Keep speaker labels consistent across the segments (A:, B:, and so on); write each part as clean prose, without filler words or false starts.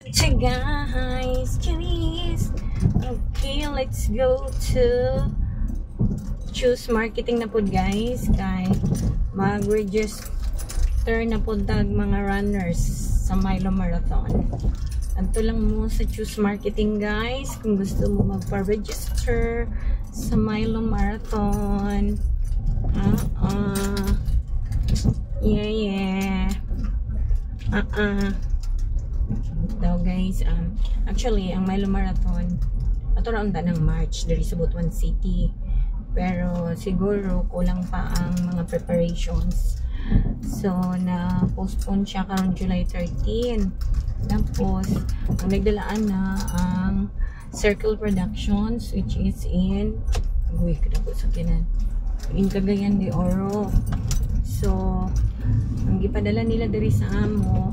A: So guys, Janice. Okay, let's go to Choose Marketing na po guys. Kay mag-register na po tag mga runners sa Milo Marathon. Anto lang mo sa Choose Marketing guys kung gusto mo magpa-register sa Milo Marathon. Yeah. Daw guys, actually ang Milo Marathon ato ra unta ng March diri sa Butuan City, pero siguro kulang pa ang mga preparations, so na postpone siya karon July 13. Tapos ang nagdalaan na ang Circle Productions, which is in kadako sa kinan in Cagayan de Oro. So ang gipadala nila diri sa amo,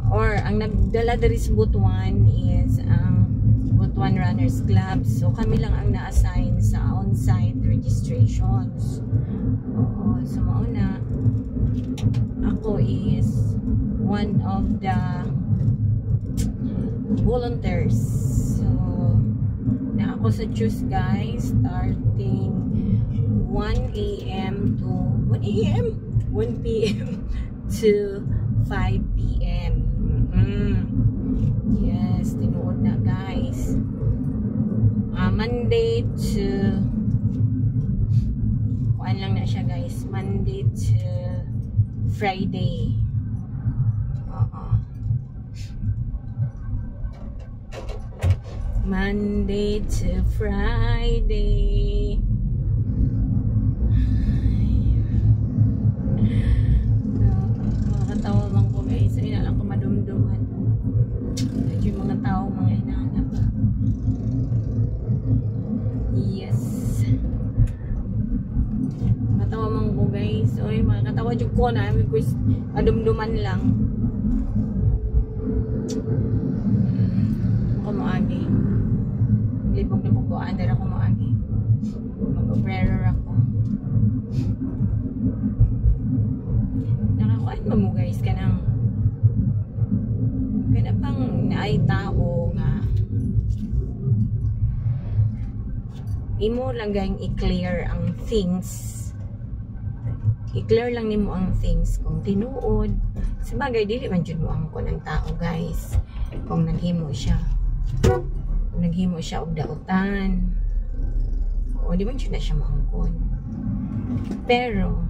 A: or ang nagdala diri sa Butuan is ang Butuan Runners Club. So kami lang ang na-assign sa on-site registrations. Oo, so mauna ako is one of the volunteers. So na ako sa Choose guys, starting 1 p.m. to 5 p.m. Yes, tinuod na guys. Monday to kuan lang na siya guys, Monday to Friday. Monday to Friday. Makakatawa bang ko guys, ay na lang ko madumduman. Yung mga tao, mga inaanap. Yes. Makatawa man ko guys. Oy, makakatawa dyan ko na. May quiz, madumduman lang. Ako maagi. Libog na pagkuhaan. Dara ako maagi. Mag-prayer ako. Nakakuhaan mo mo guys ka nang kaya pang naay tao nga imo lang gayong i-clear ang things, i-clear lang nimo ang things kung tinuod sa bagay. Dili man jud mo ang ng tao guys kung naghimo siya og dautan, o di man jud na siya maangkon. Pero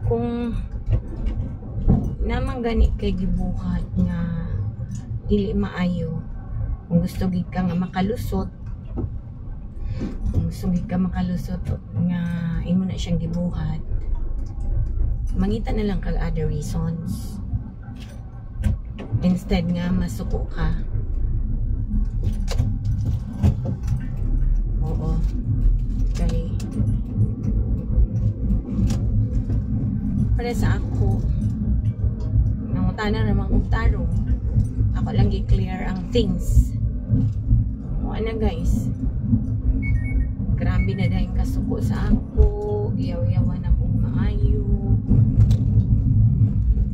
A: kung namang gani kay gibuhat nga dili maayo, kung gusto gid ka nga makalusot, nga imo na siyang gibuhat, mangita na lang kag other reasons instead nga masuko ka. Oo, kay para sa ako nangutana namang tarong, ako lang i-clear ang things. O ano guys, grabe na dahil kasuko sa ako, iyaw-iyawan ako maayo.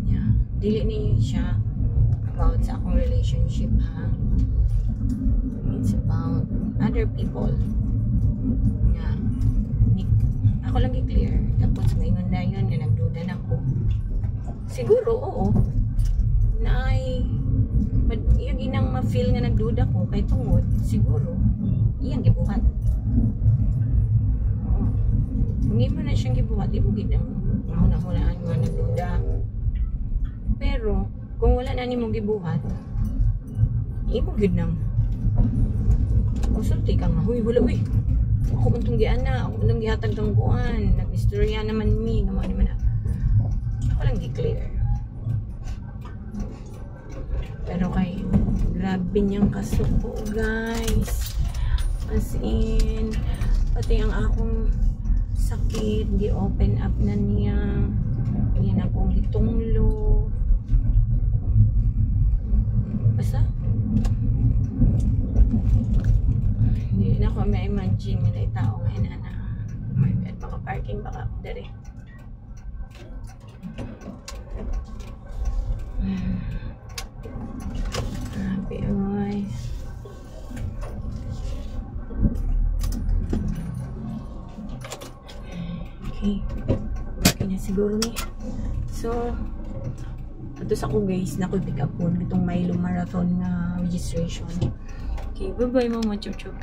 A: Yeah. Dili niyo siya about sa akong relationship ha, it's about other people. Yeah. Ako lang i-clear. Tapos ngayon na yun na nagduda na ako. Siguro oo na ay yung ginang ma-feel nga nagduda ko kay tungod, siguro iyang gibuhat. Kung hindi mo na siyang gibuhat, ibugid ang mahuna-hunaan nga nagduda. Pero kung wala na ni mo gibuhat, ibugid nang usulti ka nga, wala ako man itong giana, ako man itong gihatag ng kuan, nag-istorya naman mi, naman na ako lang gi-clear. Pero kay grabe niyang kasuko guys, as in pati ang akong sakit gi-open up na niya, yan akong gitunglo basta hindi na ako ma-imagine nga na tao nga na my God, baka parking baka ako dari. Okay. Okay na siguro ni. So, atos ako guys, nakutik upon itong Milo Marathon nga registration. Okay, bye-bye mga chup-chup.